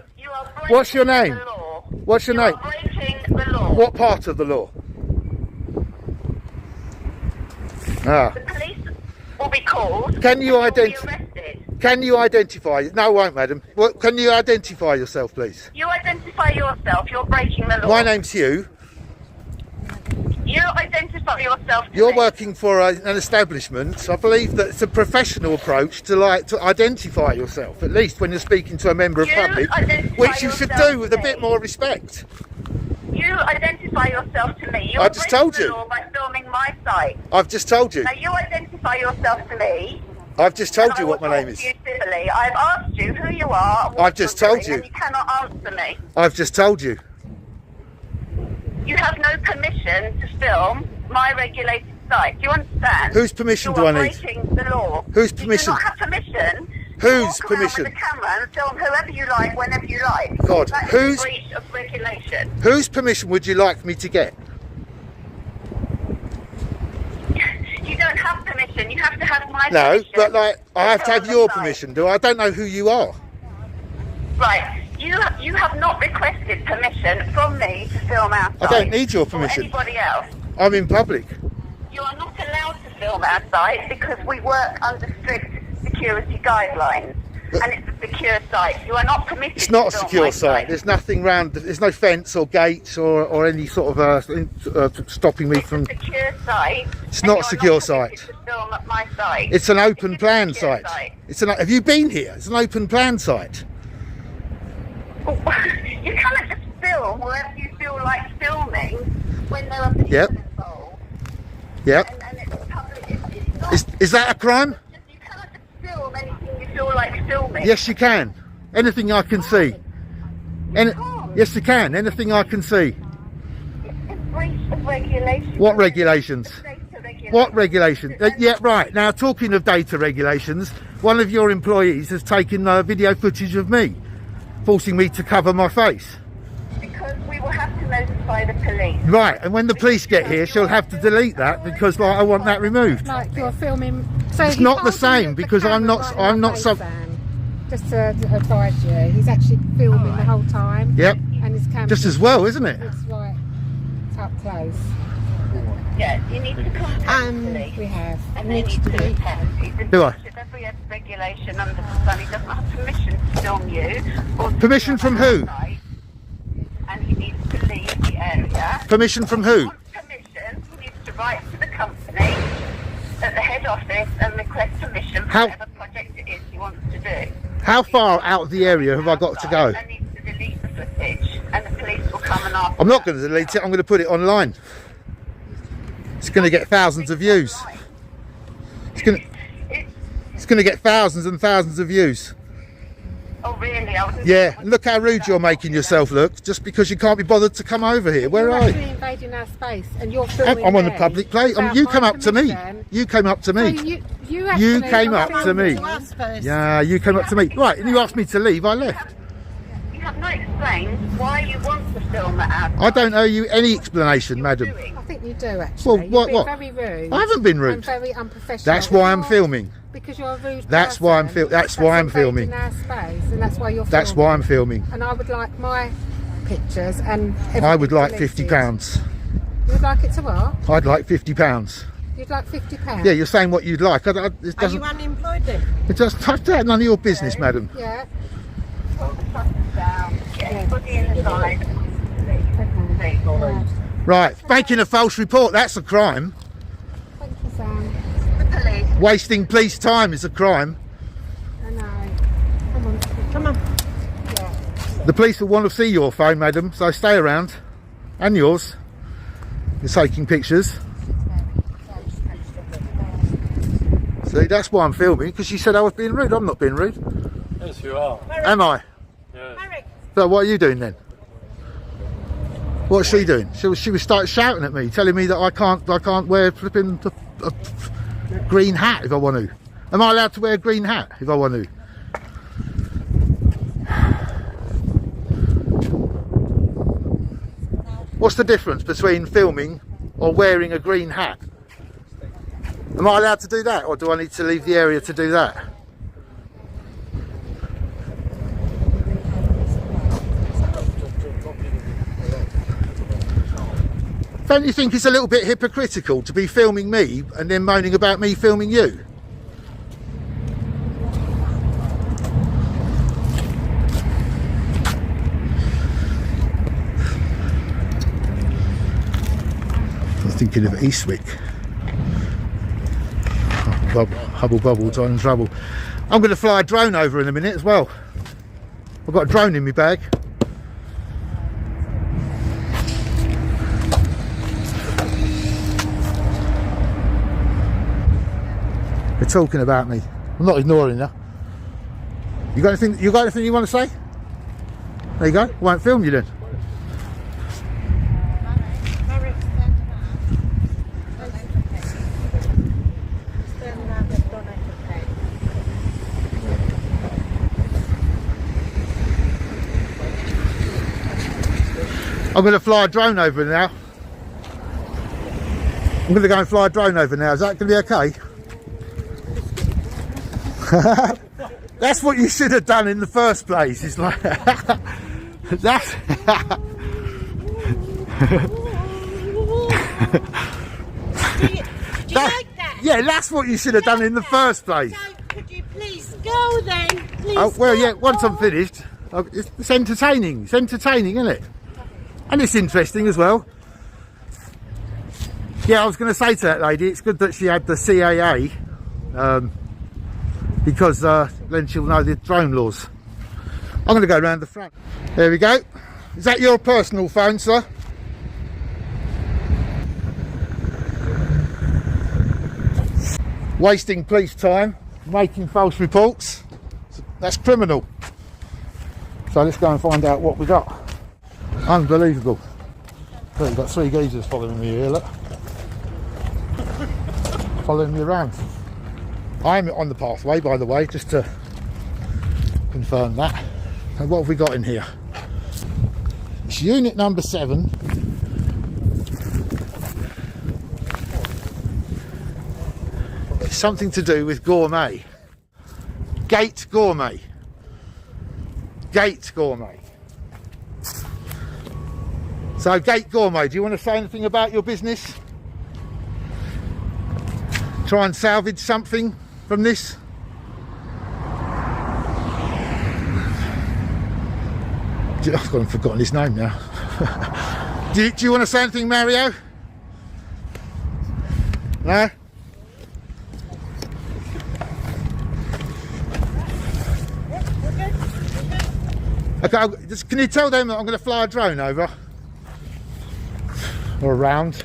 [SPEAKER 1] What's your name? What's your name?
[SPEAKER 4] You are breaking the law.
[SPEAKER 1] What part of the law? Ah.
[SPEAKER 4] The police will be called.
[SPEAKER 1] Can you
[SPEAKER 4] You'll be
[SPEAKER 1] identify?
[SPEAKER 4] arrested.
[SPEAKER 1] Can you identify? No, I won't, madam. What, can you identify yourself, please?
[SPEAKER 4] You identify yourself. You're breaking the law.
[SPEAKER 1] My name's Hugh.
[SPEAKER 4] You identify yourself to
[SPEAKER 1] You're
[SPEAKER 4] me.
[SPEAKER 1] working for an establishment. So I believe that it's a professional approach to identify yourself, at least when you're speaking to a member of
[SPEAKER 4] You
[SPEAKER 1] public,
[SPEAKER 4] identify
[SPEAKER 1] which you should
[SPEAKER 4] yourself
[SPEAKER 1] do with
[SPEAKER 4] to
[SPEAKER 1] a bit
[SPEAKER 4] me.
[SPEAKER 1] more respect.
[SPEAKER 4] You identify yourself to me. You're
[SPEAKER 1] I just told
[SPEAKER 4] breaking
[SPEAKER 1] you.
[SPEAKER 4] the law by filming my site.
[SPEAKER 1] I've just told you.
[SPEAKER 4] Now you identify yourself to me.
[SPEAKER 1] I've just told
[SPEAKER 4] and
[SPEAKER 1] you
[SPEAKER 4] I
[SPEAKER 1] what
[SPEAKER 4] will
[SPEAKER 1] my name
[SPEAKER 4] talk
[SPEAKER 1] is.
[SPEAKER 4] to you civilly. I've asked you who you are. and what
[SPEAKER 1] I've just
[SPEAKER 4] you're
[SPEAKER 1] told
[SPEAKER 4] doing,
[SPEAKER 1] you.
[SPEAKER 4] And you cannot answer me.
[SPEAKER 1] I've just told you.
[SPEAKER 4] You have no permission to film my regulated site. Do you understand?
[SPEAKER 1] Whose permission
[SPEAKER 4] you
[SPEAKER 1] do
[SPEAKER 4] are
[SPEAKER 1] I need?
[SPEAKER 4] breaking the law.
[SPEAKER 1] Whose
[SPEAKER 4] You do
[SPEAKER 1] permission?
[SPEAKER 4] not have permission.
[SPEAKER 1] Whose
[SPEAKER 4] to walk around
[SPEAKER 1] permission?
[SPEAKER 4] with a camera and film whoever you like, whenever you like.
[SPEAKER 1] God,
[SPEAKER 4] That is
[SPEAKER 1] whose-
[SPEAKER 4] a breach of regulation.
[SPEAKER 1] Whose permission would you like me to get?
[SPEAKER 4] You don't have permission. You have to have my
[SPEAKER 1] No,
[SPEAKER 4] permission.
[SPEAKER 1] but like I have to have
[SPEAKER 4] film
[SPEAKER 1] your
[SPEAKER 4] the site.
[SPEAKER 1] permission. Do I? I don't know who you are.
[SPEAKER 4] Right. You have not requested permission from me to film our site.
[SPEAKER 1] I don't need your permission.
[SPEAKER 4] Or anybody else.
[SPEAKER 1] I'm in public.
[SPEAKER 4] You are not allowed to film our site because we work under strict security guidelines. And it's a secure site. You are not permitted
[SPEAKER 1] It's not a
[SPEAKER 4] to film
[SPEAKER 1] secure
[SPEAKER 4] my
[SPEAKER 1] site. There's nothing round. There's no fence or gates or any sort of stopping me
[SPEAKER 4] It's
[SPEAKER 1] from.
[SPEAKER 4] a secure site.
[SPEAKER 1] It's
[SPEAKER 4] and
[SPEAKER 1] not a
[SPEAKER 4] you are
[SPEAKER 1] secure
[SPEAKER 4] not
[SPEAKER 1] site.
[SPEAKER 4] permitted to film at my site.
[SPEAKER 1] It's an open
[SPEAKER 4] It's a
[SPEAKER 1] plan
[SPEAKER 4] secure
[SPEAKER 1] site. Have you been here? It's an open plan site.
[SPEAKER 4] You cannot just film wherever you feel like filming when there are people
[SPEAKER 1] Yep.
[SPEAKER 4] involved.
[SPEAKER 1] Yep.
[SPEAKER 4] And it's public. It's not,
[SPEAKER 1] Is that a crime?
[SPEAKER 4] you cannot just film anything you feel like filming.
[SPEAKER 1] Yes, you can. Anything I can see. Yes, you can. Anything I can see.
[SPEAKER 4] It's a breach of regulations.
[SPEAKER 1] What regulations?
[SPEAKER 4] Data regulations.
[SPEAKER 1] What regulations? Yeah, right. Now, talking of data regulations, one of your employees has taken video footage of me, forcing me to cover my face.
[SPEAKER 4] Because we will have to notify the police.
[SPEAKER 1] Right, and when the police get here, she'll have to delete that because I want that removed.
[SPEAKER 6] Like you're filming. So
[SPEAKER 1] It's
[SPEAKER 6] he's
[SPEAKER 1] not the
[SPEAKER 6] holding
[SPEAKER 1] same because I'm
[SPEAKER 6] camera
[SPEAKER 1] not-
[SPEAKER 6] right in
[SPEAKER 1] I'm
[SPEAKER 6] my
[SPEAKER 1] not
[SPEAKER 6] face,
[SPEAKER 1] some-
[SPEAKER 6] Sam. Just to advise you, he's actually filming the whole time.
[SPEAKER 1] Yep.
[SPEAKER 6] And his camera.
[SPEAKER 1] Just as well, isn't it?
[SPEAKER 6] It's right up close.
[SPEAKER 4] Yeah, you need to contact the police.
[SPEAKER 6] We have.
[SPEAKER 4] And they need to attend. He's in
[SPEAKER 1] Do I?
[SPEAKER 4] breach of every regulation under the sun. He doesn't have permission to film you. Or to
[SPEAKER 1] Permission
[SPEAKER 4] film
[SPEAKER 1] from
[SPEAKER 4] our
[SPEAKER 1] who?
[SPEAKER 4] site. And he needs to leave the area.
[SPEAKER 1] Permission from
[SPEAKER 4] If he
[SPEAKER 1] who?
[SPEAKER 4] wants permission, he needs to write to the company at the head office and request permission for
[SPEAKER 1] How-
[SPEAKER 4] whatever project it is he wants to do.
[SPEAKER 1] How far out of the area have I got to go?
[SPEAKER 4] And needs to delete the footage, and the police will come and ask.
[SPEAKER 1] I'm not going to delete it. I'm going to put it online. It's going to get thousands of views. It's going to get thousands and thousands of views.
[SPEAKER 4] Oh really? I wasn't.
[SPEAKER 1] Yeah, look how rude you're making yourself look, just because you can't be bothered to come over here. Where
[SPEAKER 6] You're
[SPEAKER 1] are
[SPEAKER 6] actually
[SPEAKER 1] you?
[SPEAKER 6] invading our space, and you're filming.
[SPEAKER 1] I'm on the
[SPEAKER 6] me
[SPEAKER 1] public place.
[SPEAKER 6] without
[SPEAKER 1] You
[SPEAKER 6] my
[SPEAKER 1] come up to me.
[SPEAKER 6] permission.
[SPEAKER 1] You came up to
[SPEAKER 6] So
[SPEAKER 1] me.
[SPEAKER 6] you
[SPEAKER 1] You
[SPEAKER 6] actually
[SPEAKER 1] came
[SPEAKER 6] are
[SPEAKER 1] up to me.
[SPEAKER 6] filming.
[SPEAKER 1] Yeah, you came up to me. Right, and you asked me to leave. I left.
[SPEAKER 4] You have not explained why you want to film at our
[SPEAKER 1] I don't owe you any explanation, madam.
[SPEAKER 4] doing.
[SPEAKER 6] I think you do actually.
[SPEAKER 1] Well, what-
[SPEAKER 6] You've
[SPEAKER 1] what?
[SPEAKER 6] been very rude.
[SPEAKER 1] I haven't been rude.
[SPEAKER 6] And very unprofessional.
[SPEAKER 1] That's why I'm
[SPEAKER 6] Because-
[SPEAKER 1] filming.
[SPEAKER 6] Because you're a rude
[SPEAKER 1] That's
[SPEAKER 6] person.
[SPEAKER 1] why I'm that's why I'm filming.
[SPEAKER 6] invading our space, and that's why you're
[SPEAKER 1] That's
[SPEAKER 6] filming.
[SPEAKER 1] why I'm filming.
[SPEAKER 6] And I would like my pictures and.
[SPEAKER 1] I would like
[SPEAKER 6] everything
[SPEAKER 1] £50.
[SPEAKER 6] deleted. You'd like it to what?
[SPEAKER 1] I'd like £50.
[SPEAKER 6] You'd like £50?
[SPEAKER 1] Yeah, you're saying what you'd like. It
[SPEAKER 2] Are
[SPEAKER 1] doesn't.
[SPEAKER 2] you unemployed then?
[SPEAKER 1] It just that's none of your business, madam.
[SPEAKER 6] Yeah.
[SPEAKER 4] Down. Get everybody in the side.
[SPEAKER 6] Okay.
[SPEAKER 1] Right, making a false report. That's a crime.
[SPEAKER 6] Thank you, Sam.
[SPEAKER 4] The police.
[SPEAKER 1] Wasting police time is a crime.
[SPEAKER 6] I know. Come on.
[SPEAKER 2] Come on.
[SPEAKER 6] Yeah.
[SPEAKER 1] The police will want to see your phone, madam. So stay around, and yours. You're taking pictures. See, that's why I'm filming, because you said I was being rude. I'm not being rude.
[SPEAKER 7] Yes, you are.
[SPEAKER 1] Am I?
[SPEAKER 7] Yes.
[SPEAKER 2] Eric,
[SPEAKER 1] So what are you doing then? What's she doing? She was started shouting at me, telling me that I can't wear flipping a green hat if I want to. Am I allowed to wear a green hat if I want to? What's the difference between filming or wearing a green hat? Am I allowed to do that, or do I need to leave the area to do that? Don't you think it's a little bit hypocritical to be filming me and then moaning about me filming you? Thinking of Eastwick. Hubble bubble, time trouble. I'm going to fly a drone over in a minute as well. I've got a drone in my bag. They're talking about me. I'm not ignoring her. You got anything? You got anything you want to say? There you go. I won't film you then. I'm going to fly a drone over now. I'm going to go and fly a drone over now. Is that going to be okay? That's what you should have done in the first place. It's like that's.
[SPEAKER 8] Do you like that?
[SPEAKER 1] Yeah, that's what you should have done in the first place.
[SPEAKER 8] So could you please go then? Please
[SPEAKER 1] Oh well,
[SPEAKER 8] go.
[SPEAKER 1] yeah. Once I'm finished, it's entertaining. It's entertaining, isn't it? And it's interesting as well. Yeah, I was going to say to that lady, it's good that she had the CAA, because then she'll know the drone laws. I'm going to go around the front. There we go. Is that your personal phone, sir? Wasting police time, making false reports. That's criminal. So let's go and find out what we got. Unbelievable. So we've got 3 geezers following me here, look. Following me around. I'm on the pathway, by the way, just to confirm that. And what have we got in here? It's unit number 7. It's something to do with gourmet. Gate Gourmez. Gate Gourmez. So, Gate Gourmez, do you want to say anything about your business? Try and salvage something from this? I've forgotten his name now. do you want to say anything, Mario? No? Okay, can you tell them that I'm going to fly a drone over? Or around?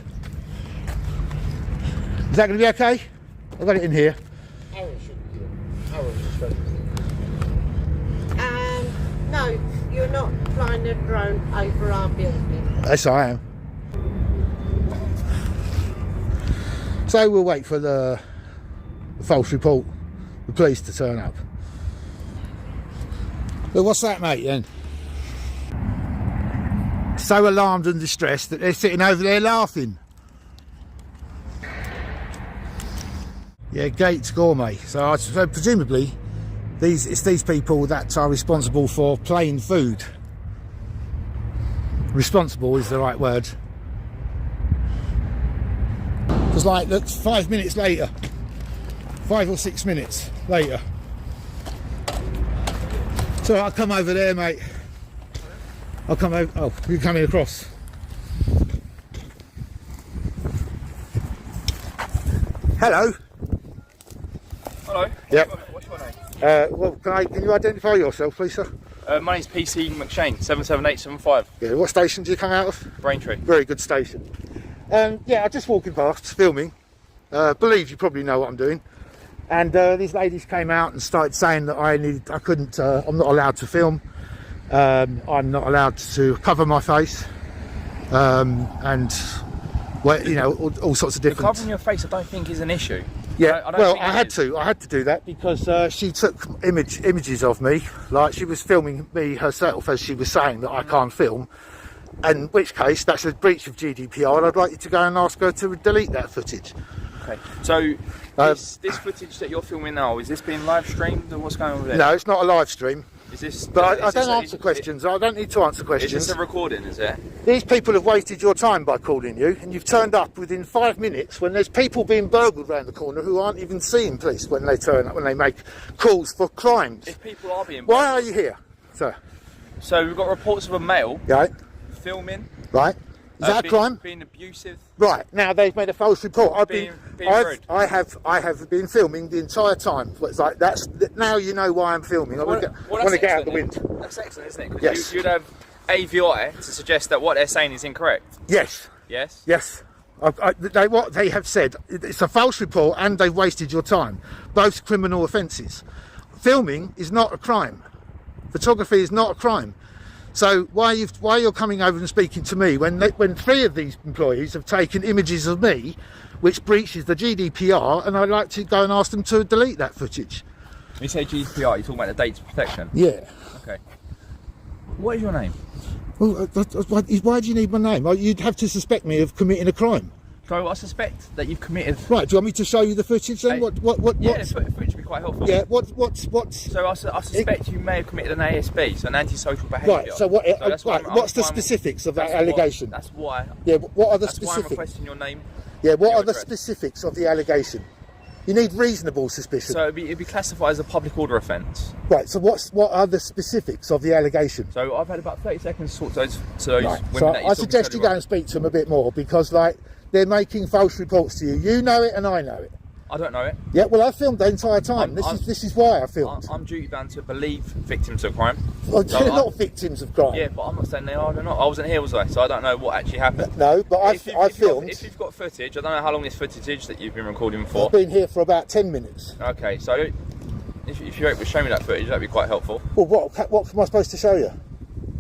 [SPEAKER 1] Is that going to be okay? I've got it in here.
[SPEAKER 8] No, you're not flying a drone over our building.
[SPEAKER 1] Yes, I am. So we'll wait for the false report, the police to turn up. But what's that, mate, then? So alarmed and distressed that they're sitting over there laughing. Yeah, Gate Gourmez. So presumably, it's these people that are responsible for plain food. Responsible is the right word. Because, like, look, 5 minutes later, 5 or 6 minutes later. So I'll come over there, mate. I'll come over. Oh, you're coming across. Hello.
[SPEAKER 9] Hello.
[SPEAKER 1] Yep.
[SPEAKER 9] What's your name?
[SPEAKER 1] Well, can you identify yourself, please, sir?
[SPEAKER 9] My name's PC McShane, 77875.
[SPEAKER 1] Yeah. What station do you come out of?
[SPEAKER 9] Braintree.
[SPEAKER 1] Very good station. Yeah, I'm just walking past, filming. Believe you probably know what I'm doing. And these ladies came out and started saying that I'm not allowed to film. I'm not allowed to cover my face. And, well, you know, all sorts of different...
[SPEAKER 9] Covering your face, I don't think is an issue.
[SPEAKER 1] Yeah, I had
[SPEAKER 9] to.
[SPEAKER 1] I had to do that because she took images of me, like she was filming me herself as she was saying that I can't film, in which case that's a breach of GDPR, and I'd like you to go and ask her to delete that footage.
[SPEAKER 9] Okay, so this footage that you're filming now, is this being live streamed or what's going on with it?
[SPEAKER 1] No, it's not a live stream.
[SPEAKER 9] Is this?
[SPEAKER 1] But I don't answer questions. I don't need to answer questions.
[SPEAKER 9] Is this a recording, is it?
[SPEAKER 1] These people have wasted your time by calling you, and you've turned up within 5 minutes when there's people being burgled around the corner who aren't even seeing police when they turn up, when they make calls for crimes.
[SPEAKER 9] If people are being burgled.
[SPEAKER 1] Why are you here, sir?
[SPEAKER 9] So we've got reports of a male
[SPEAKER 1] Right.
[SPEAKER 9] filming,
[SPEAKER 1] Right. Is that a crime?
[SPEAKER 9] Being abusive.
[SPEAKER 1] Right, now they've made a false report.
[SPEAKER 9] Being rude.
[SPEAKER 1] I have been filming the entire time. It's like now you know why I'm filming. I want to get out the wind.
[SPEAKER 9] That's excellent, isn't it? 'Cause
[SPEAKER 1] Yes.
[SPEAKER 9] you'd have AVI to suggest that what they're saying is incorrect.
[SPEAKER 1] Yes.
[SPEAKER 9] Yes.
[SPEAKER 1] Yes. What they have said, it's a false report and they've wasted your time. Both criminal offences. Filming is not a crime. Photography is not a crime. So why you're coming over and speaking to me when 3 of these employees have taken images of me, which breaches the GDPR, and I'd like to go and ask them to delete that footage.
[SPEAKER 9] When you say GDPR, you're talking about the data protection.
[SPEAKER 1] Yeah.
[SPEAKER 9] Okay. What is your name?
[SPEAKER 1] Well, why do you need my name? You'd have to suspect me of committing a crime.
[SPEAKER 9] So I suspect that you've committed.
[SPEAKER 1] Right, do you want me to show you the footage then?
[SPEAKER 9] Yeah, the footage would be quite helpful.
[SPEAKER 1] Yeah, what's...
[SPEAKER 9] So I suspect you may have committed an ASB, so an antisocial behaviour.
[SPEAKER 1] Right, so what's the specifics of that allegation?
[SPEAKER 9] That's why.
[SPEAKER 1] Yeah, what are the
[SPEAKER 9] That's why I'm
[SPEAKER 1] specifics?
[SPEAKER 9] requesting your name.
[SPEAKER 1] Yeah, what
[SPEAKER 9] your
[SPEAKER 1] are the
[SPEAKER 9] address.
[SPEAKER 1] specifics of the allegation? You need reasonable suspicion.
[SPEAKER 9] So it'd be classified as a public order offence.
[SPEAKER 1] Right, so what are the specifics of the allegation?
[SPEAKER 9] So I've had about 30 seconds to talk to those
[SPEAKER 1] Right,
[SPEAKER 9] women
[SPEAKER 1] so
[SPEAKER 9] that you're
[SPEAKER 1] I suggest you go and speak to them a bit more, because they're making false reports to you. You know it and I know it.
[SPEAKER 9] I don't know it.
[SPEAKER 1] Yeah, well, I filmed the entire time. This is why I filmed.
[SPEAKER 9] I'm duty bound to believe victims of crime.
[SPEAKER 1] Well, they're not victims of crime.
[SPEAKER 9] Yeah, but I'm not saying they are. They're not. I wasn't here, was I? So I don't know what actually happened.
[SPEAKER 1] No, but I filmed.
[SPEAKER 9] If you've got footage, I don't know how long this footage is that you've been recording for.
[SPEAKER 1] I've been here for about 10 minutes.
[SPEAKER 9] Okay, so if you're able to show me that footage, that'd be quite helpful.
[SPEAKER 1] Well, what am I supposed to show you?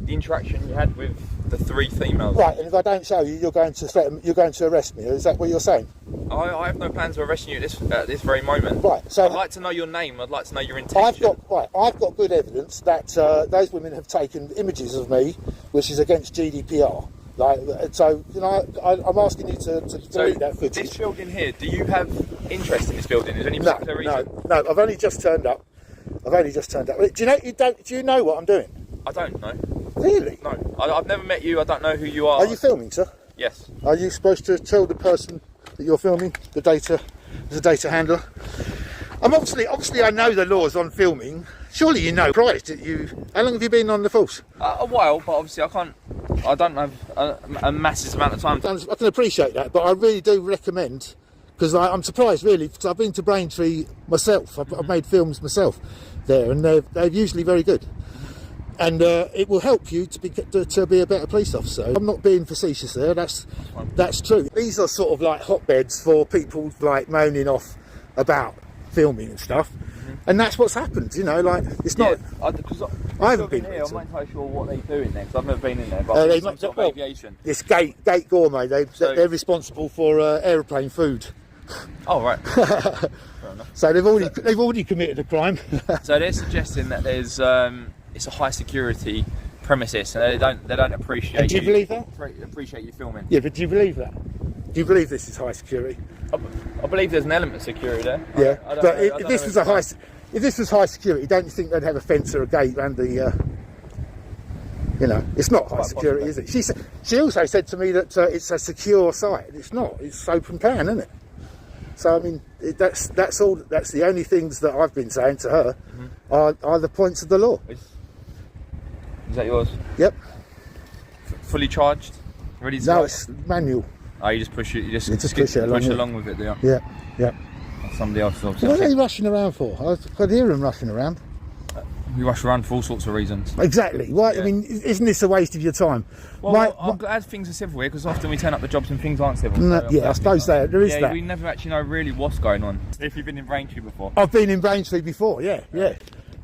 [SPEAKER 9] The interaction you had with the 3 females.
[SPEAKER 1] Right, and if I don't show you, you're going to arrest me. Is that what you're saying?
[SPEAKER 9] I have no plans of arresting you at this very moment.
[SPEAKER 1] Right, so
[SPEAKER 9] I'd like to know your name. I'd like to know your intention.
[SPEAKER 1] I've got good evidence that those women have taken images of me, which is against GDPR. So I'm asking you to delete that footage.
[SPEAKER 9] This building here, do you have interest in this building? Is there any particular reason?
[SPEAKER 1] No. I've only just turned up. Do you know what I'm doing?
[SPEAKER 9] I don't know.
[SPEAKER 1] Really?
[SPEAKER 9] No. I've never met you. I don't know who you are.
[SPEAKER 1] Are you filming, sir?
[SPEAKER 9] Yes.
[SPEAKER 1] Are you supposed to tell the person that you're filming, the data handler? Obviously I know the laws on filming. Surely you know. Christ, how long have you been on the force?
[SPEAKER 9] A while, but obviously I don't have a massive amount of time.
[SPEAKER 1] I can appreciate that, but I really do recommend, because I'm surprised really, because I've been to Braintree myself. I've made films myself there, and they're usually very good. And it will help you to be a better police officer. I'm not being facetious there. That's true. These are sort of like hotbeds for people like moaning off about filming and stuff, and that's what's happened. It's not. I haven't been
[SPEAKER 9] here. I'm not entirely sure what they do in there because I've never been in there. But it's some sort of aviation.
[SPEAKER 1] It's Gate Gourmez. They're responsible for aeroplane food.
[SPEAKER 9] Oh right. Fair enough.
[SPEAKER 1] So they've already committed a crime.
[SPEAKER 9] So they're suggesting that there's it's a high security premises, and they don't appreciate.
[SPEAKER 1] And do you believe that?
[SPEAKER 9] Appreciate you filming.
[SPEAKER 1] Yeah, but do you believe that? Do you believe this is high security?
[SPEAKER 9] I believe there's an element of security there.
[SPEAKER 1] Yeah, but if this was high security, don't you think they'd have a fence or a gate around the? It's not high security, is it? She also said to me that it's a secure site. It's not. It's open plan, isn't it? So I mean, that's all. That's the only things that I've been saying to her are the points of the law.
[SPEAKER 9] Is that yours?
[SPEAKER 1] Yep.
[SPEAKER 9] Fully charged, ready to
[SPEAKER 1] No,
[SPEAKER 9] go?
[SPEAKER 1] it's manual.
[SPEAKER 9] Oh, you just push it. You just
[SPEAKER 1] push it
[SPEAKER 9] along with it, do you?
[SPEAKER 1] Yeah, yeah.
[SPEAKER 9] Somebody else.
[SPEAKER 1] What are they rushing around for? I could hear them rushing around.
[SPEAKER 9] We rush around for all sorts of reasons.
[SPEAKER 1] Exactly. Why?
[SPEAKER 9] Yeah.
[SPEAKER 1] I mean, isn't this a waste of your time?
[SPEAKER 9] Well, I'm glad things are civil here because often we turn up the jobs and things aren't civil.
[SPEAKER 1] No, yeah, I suppose there is that.
[SPEAKER 9] We never actually know really what's going on. If you've been in Braintree before.
[SPEAKER 1] I've been in Braintree before. Yeah.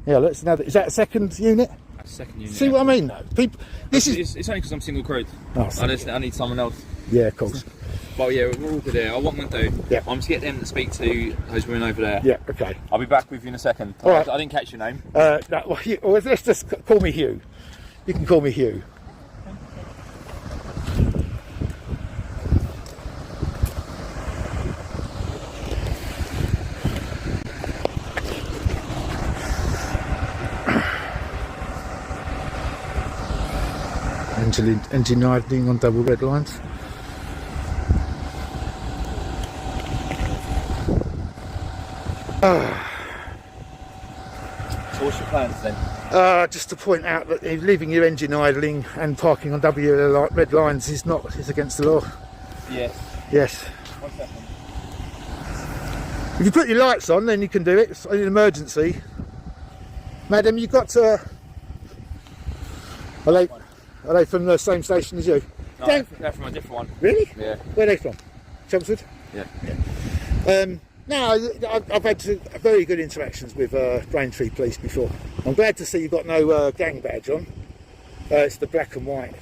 [SPEAKER 1] Let's know that. Is that a second unit?
[SPEAKER 9] That's a second unit.
[SPEAKER 1] See what I mean, though.
[SPEAKER 9] It's only because I'm single crewed.
[SPEAKER 1] Oh,
[SPEAKER 9] I need someone else.
[SPEAKER 1] Yeah, of course.
[SPEAKER 9] But yeah, we're all good here. What I'm going to do, I'm just get them to speak to those women over there.
[SPEAKER 1] Yeah, okay.
[SPEAKER 9] I'll be back with you in a second.
[SPEAKER 1] All right.
[SPEAKER 9] I didn't catch your name.
[SPEAKER 1] Let's just call me Hugh. You can call me Hugh. Engine idling on double red lines.
[SPEAKER 9] So what's your plans then?
[SPEAKER 1] Just to point out that leaving your engine idling and parking on red lines is against the law.
[SPEAKER 9] Yes.
[SPEAKER 1] Yes.
[SPEAKER 9] 1 second.
[SPEAKER 1] If you put your lights on, then you can do it. It's an emergency. Madam, you've got to... Are they from the same station as you?
[SPEAKER 9] No, they're from a different one.
[SPEAKER 1] Really?
[SPEAKER 9] Yeah.
[SPEAKER 1] Where are they from? Chelmsford?
[SPEAKER 9] Yeah.
[SPEAKER 1] No, I've had very good interactions with Braintree Police before. I'm glad to see you've got no gang badge on. It's the black and white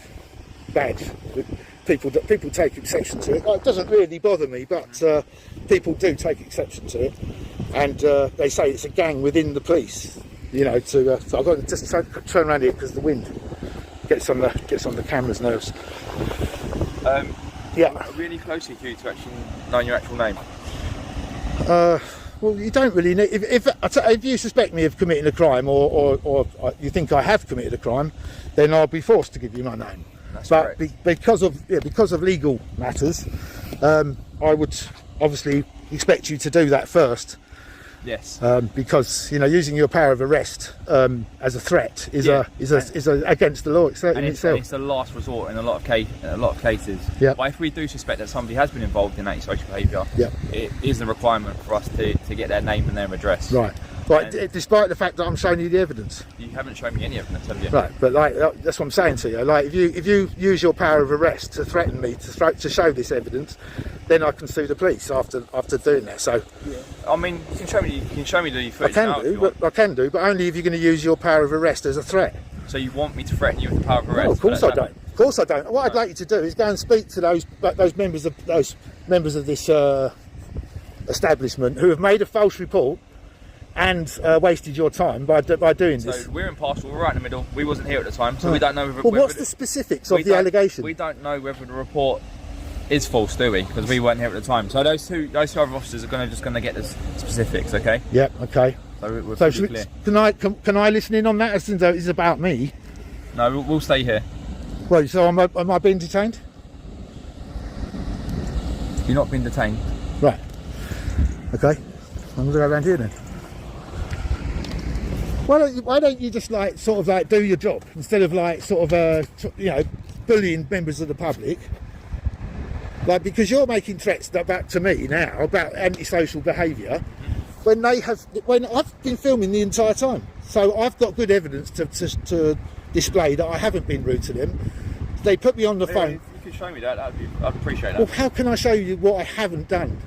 [SPEAKER 1] badge. People take exception to it. It doesn't really bother me, but people do take exception to it, and they say it's a gang within the police. You know, so I've got to just turn around here because the wind gets on the camera's nerves. Yeah.
[SPEAKER 9] Really closely to you to actually know your actual name.
[SPEAKER 1] Well, you don't really need. If you suspect me of committing a crime, or you think I have committed a crime, then I'll be forced to give you my name.
[SPEAKER 9] That's
[SPEAKER 1] but
[SPEAKER 9] correct.
[SPEAKER 1] because of legal matters, I would obviously expect you to do that first.
[SPEAKER 9] Yes.
[SPEAKER 1] Because using your power of arrest as a threat is against the law itself.
[SPEAKER 9] And it's the last resort in a lot of cases.
[SPEAKER 1] Yeah.
[SPEAKER 9] But if we do suspect that somebody has been involved in antisocial behaviour, it is a requirement for us to get their name and their address.
[SPEAKER 1] Right. Despite the fact that I'm showing you the evidence.
[SPEAKER 9] You haven't shown me any evidence, have you?
[SPEAKER 1] Right, but that's what I'm saying to you. Like, if you use your power of arrest to threaten me to show this evidence, then I can sue the police after doing that. So,
[SPEAKER 9] I mean, you can show me the footage.
[SPEAKER 1] I can do, but only if you're going to use your power of arrest as a threat.
[SPEAKER 9] So you want me to threaten you with the power of arrest?
[SPEAKER 1] No, of course I don't. Of course I don't. What I'd like you to do is go and speak to those members of this establishment who have made a false report and wasted your time by doing this.
[SPEAKER 9] So we're impartial. We're right in the middle. We wasn't here at the time, so we don't know.
[SPEAKER 1] What's the specifics of the allegation?
[SPEAKER 9] We don't know whether the report is false, do we? Because we weren't here at the time. So those two other officers are just going to get the specifics, okay?
[SPEAKER 1] Yep. Okay.
[SPEAKER 9] So we're pretty clear.
[SPEAKER 1] Can I listen in on that as though it's about me?
[SPEAKER 9] No, we'll stay here.
[SPEAKER 1] Well, so am I being detained?
[SPEAKER 9] You're not being detained.
[SPEAKER 1] Right. Okay. I'm going to go around here then. Why don't you just do your job instead of bullying members of the public? Because you're making threats to me now about antisocial behaviour when I've been filming the entire time, so I've got good evidence to display that I haven't been rude to them. They put me on the phone.
[SPEAKER 9] If you could show me that, I'd appreciate that.
[SPEAKER 1] Well, how can I show you what I haven't done?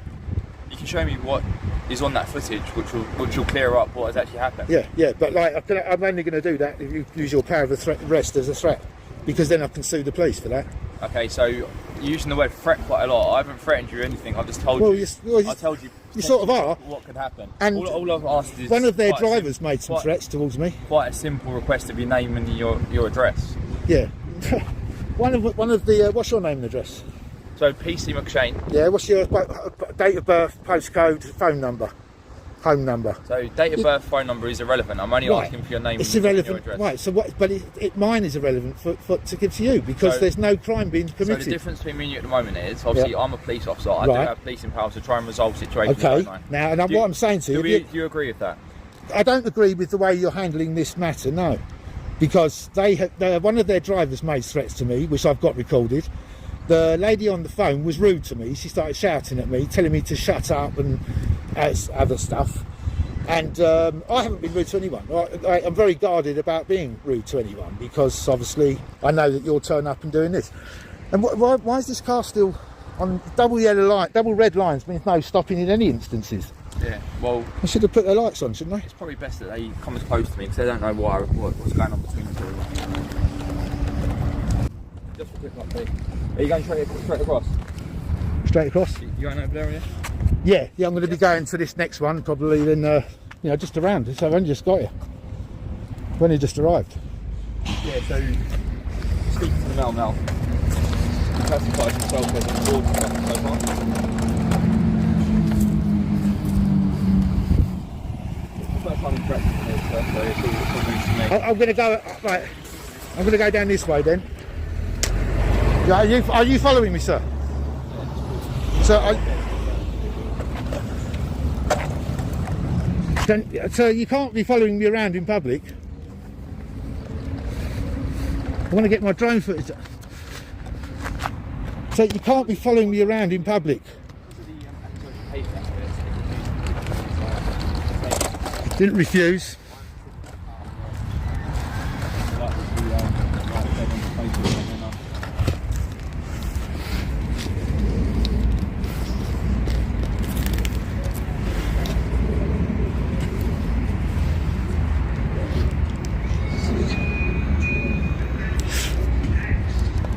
[SPEAKER 9] You can show me what is on that footage, which will clear up what has actually happened.
[SPEAKER 1] Yeah, but I'm only going to do that if you use your power of arrest as a threat, because then I can sue the police for that.
[SPEAKER 9] Okay, so you're using the word threat quite a lot. I haven't threatened you or anything. I've just told you. I told you.
[SPEAKER 1] You sort of are.
[SPEAKER 9] What could happen?
[SPEAKER 1] And
[SPEAKER 9] all I've asked is
[SPEAKER 1] one of their drivers made some threats towards me.
[SPEAKER 9] Quite a simple request of your name and your address.
[SPEAKER 1] Yeah. one of the what's your name and address?
[SPEAKER 9] So PC McShane.
[SPEAKER 1] Yeah. What's your date of birth, postcode, phone number? Home number.
[SPEAKER 9] So date of birth, phone number is irrelevant. I'm only asking for your name.
[SPEAKER 1] It's
[SPEAKER 9] and
[SPEAKER 1] irrelevant,
[SPEAKER 9] your address.
[SPEAKER 1] right? So what? But mine is irrelevant to give to you because there's no crime being committed.
[SPEAKER 9] So the difference between me and you at the moment is obviously I'm a police officer. I do have policing powers to try and resolve situations.
[SPEAKER 1] Okay. Now, what I'm saying to you,
[SPEAKER 9] do you agree with that?
[SPEAKER 1] I don't agree with the way you're handling this matter. No, because one of their drivers made threats to me, which I've got recorded. The lady on the phone was rude to me. She started shouting at me, telling me to shut up and other stuff. And I haven't been rude to anyone. I'm very guarded about being rude to anyone because obviously I know that you'll turn up and doing this. And why is this car still on double red lines? Means no stopping in any instances.
[SPEAKER 9] Yeah, well,
[SPEAKER 1] I should have put their lights on, shouldn't I?
[SPEAKER 9] It's probably best that they come as close to me because they don't know what's going on between the two. Just a quick update. Are you going straight across?
[SPEAKER 1] Straight across?
[SPEAKER 9] You going over there, are you?
[SPEAKER 1] Yeah, I'm going to be going to this next one probably then, just around. So I've only just got here. I've only just arrived.
[SPEAKER 9] Yeah, so speaking to the mail now. He classifies himself as an order so far. First time in practice here, so it's all news to me.
[SPEAKER 1] I'm going to go right. I'm going to go down this way then. Yeah, are you following me, sir? So So you can't be following me around in public. I want to get my drone footage. So you can't be following me around in public. Didn't refuse.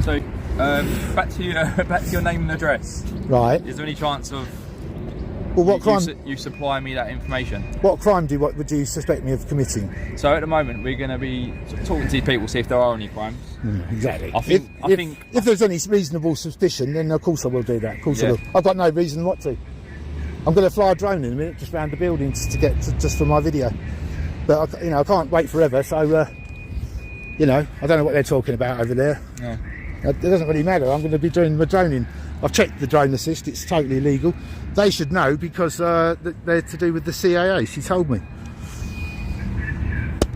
[SPEAKER 9] So, back to your name and address.
[SPEAKER 1] Right.
[SPEAKER 9] Is there any chance of
[SPEAKER 1] Well, what crime?
[SPEAKER 9] you supply me that information?
[SPEAKER 1] What crime would you suspect me of committing?
[SPEAKER 9] So at the moment we're going to be sort of talking to these people, see if there are any crimes.
[SPEAKER 1] Exactly.
[SPEAKER 9] I think
[SPEAKER 1] If there's any reasonable suspicion, then of course I will do that. Of course I will. I've got no reason not to. I'm going to fly a drone in a minute, just round the building, just for my video. But I can't wait forever. So I don't know what they're talking about over there.
[SPEAKER 9] Yeah.
[SPEAKER 1] It doesn't really matter. I'm going to be doing my droning. I've checked the drone assist. It's totally legal. They should know because they're to do with the CAA. She told me.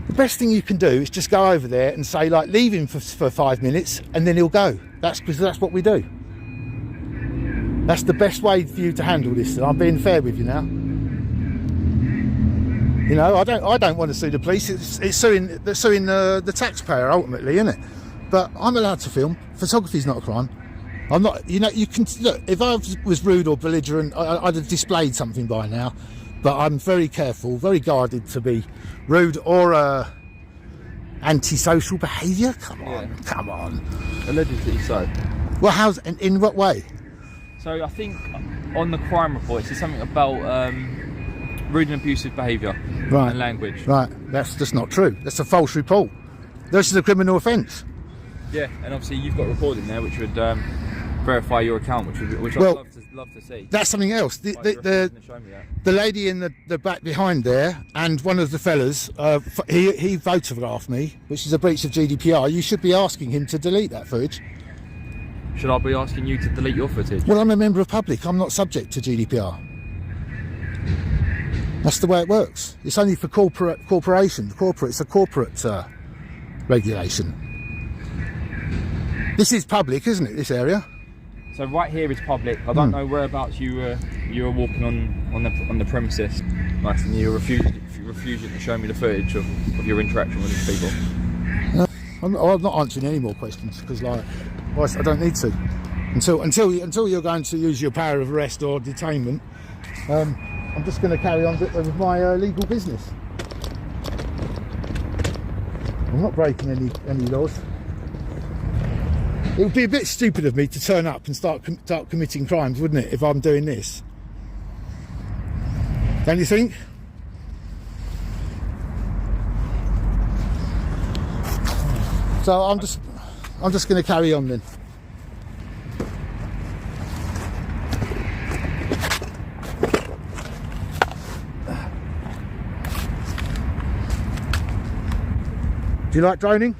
[SPEAKER 1] The best thing you can do is just go over there and say, like, leave him for 5 minutes, and then he'll go. That's what we do. That's the best way for you to handle this. And I'm being fair with you now. I don't want to sue the police. It's suing the taxpayer ultimately, isn't it? But I'm allowed to film. Photography's not a crime. I'm not. You can look. If I was rude or belligerent, I'd have displayed something by now. But I'm very careful, very guarded to be rude or antisocial behaviour. Come on.
[SPEAKER 9] Allegedly so.
[SPEAKER 1] Well, in what way?
[SPEAKER 9] So I think on the crime report it says something about rude and abusive behaviour and language.
[SPEAKER 1] Right. That's just not true. That's a false report. This is a criminal offence.
[SPEAKER 9] Yeah, and obviously you've got a recording there which would verify your account, which I'd love to see.
[SPEAKER 1] That's something else. The lady in the back behind there, and one of the fellas, he photographed me, which is a breach of GDPR. You should be asking him to delete that footage.
[SPEAKER 9] Should I be asking you to delete your footage?
[SPEAKER 1] Well, I'm a member of public. I'm not subject to GDPR. That's the way it works. It's only for corporations. It's a corporate regulation. This is public, isn't it? This area.
[SPEAKER 9] So right here is public. I don't know whereabouts you were walking on the premises, Max, and you refusing to show me the footage of your interaction with these people.
[SPEAKER 1] I'm not answering any more questions because, I don't need to. Until you're going to use your power of arrest or detainment, I'm just going to carry on with my legal business. I'm not breaking any laws. It would be a bit stupid of me to turn up and start committing crimes, wouldn't it, if I'm doing this? Don't you think? So I'm just going to carry on then. Do you like droning?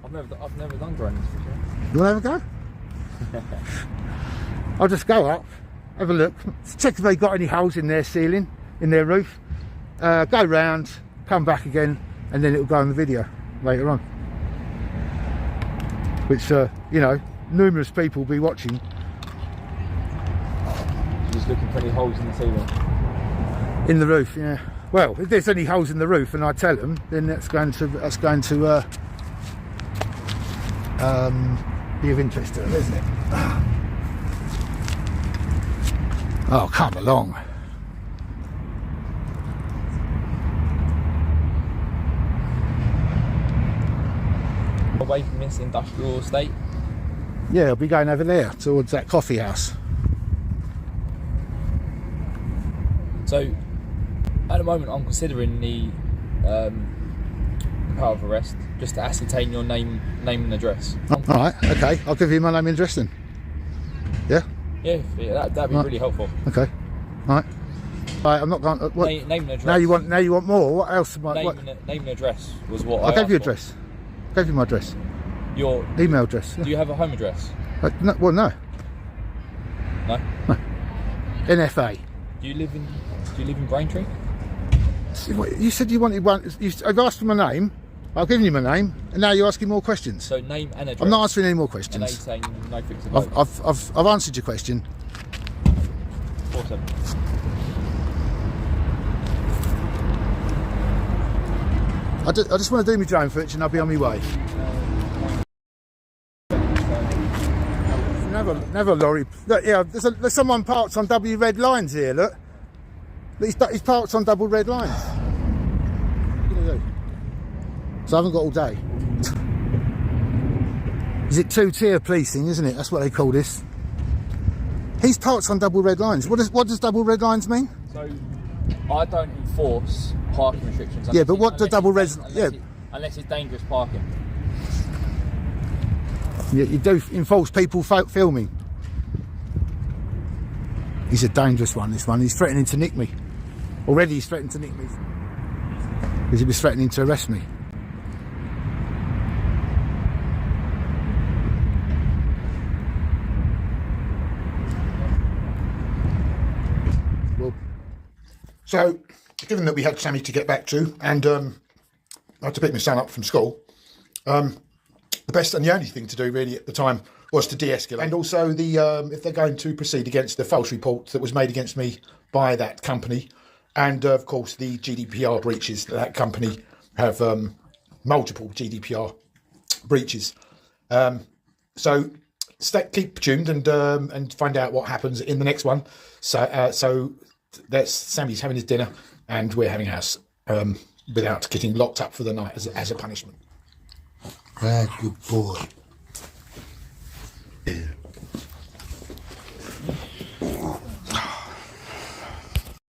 [SPEAKER 9] I've never done drones before.
[SPEAKER 1] You want to have a go? I'll just go up, have a look, check if they've got any holes in their ceiling, in their roof, go round, come back again, and then it'll go on the video later on. Which, numerous people will be watching.
[SPEAKER 9] Just looking for any holes in the ceiling?
[SPEAKER 1] In the roof, yeah. Well, if there's any holes in the roof and I tell them, then that's going to be of interest to them, isn't it? Oh, come along.
[SPEAKER 9] Away from this industrial estate?
[SPEAKER 1] Yeah, I'll be going over there towards that coffee house.
[SPEAKER 9] So, at the moment I'm considering the power of arrest, just to ascertain your name and address.
[SPEAKER 1] Alright, okay, I'll give you my name and address then. Yeah?
[SPEAKER 9] Yeah, that'd be really helpful.
[SPEAKER 1] Okay. Alright. Right, I'm not going. What?
[SPEAKER 9] Name and address.
[SPEAKER 1] Now you want more? What else?
[SPEAKER 9] Name and address was what
[SPEAKER 1] I gave you
[SPEAKER 9] asked for.
[SPEAKER 1] address. I gave you my address.
[SPEAKER 9] Your
[SPEAKER 1] email address.
[SPEAKER 9] Do you have a home address?
[SPEAKER 1] No.
[SPEAKER 9] No.
[SPEAKER 1] NFA.
[SPEAKER 9] Do you live in Braintree?
[SPEAKER 1] You said you wanted one. I've asked for my name. I've given you my name, and now you're asking more questions.
[SPEAKER 9] So name and address.
[SPEAKER 1] I'm not answering any more
[SPEAKER 9] And now you're
[SPEAKER 1] questions.
[SPEAKER 9] saying no fix of both.
[SPEAKER 1] I've answered your question.
[SPEAKER 9] Awesome.
[SPEAKER 1] I just want to do my drone footage and I'll be on my way. Another lorry. Look, yeah, there's someone parked on double red lines here. Look, he's parked on double red lines. What are you gonna do? So I haven't got all day. Is it two-tier policing, isn't it? That's what they call this. He's parked on double red lines. What does double red lines mean?
[SPEAKER 9] So I don't enforce parking restrictions.
[SPEAKER 1] Yeah, but what do double red?
[SPEAKER 9] Unless it's dangerous parking.
[SPEAKER 1] You do enforce people filming. He's a dangerous one, this one. He's threatening to nick me. Already he's threatened to nick me. Because he was threatening to arrest me. Well, so, given that we had Sammy to get back to, and I had to pick my son up from school, the best and the only thing to do really at the time was to de-escalate. And also if they're going to proceed against the false report that was made against me by that company, and of course the GDPR breaches that company have, multiple GDPR breaches. So keep tuned and find out what happens in the next one. So that's Sammy's having his dinner and we're having ours without getting locked up for the night as a punishment.
[SPEAKER 10] Very good boy. Yeah.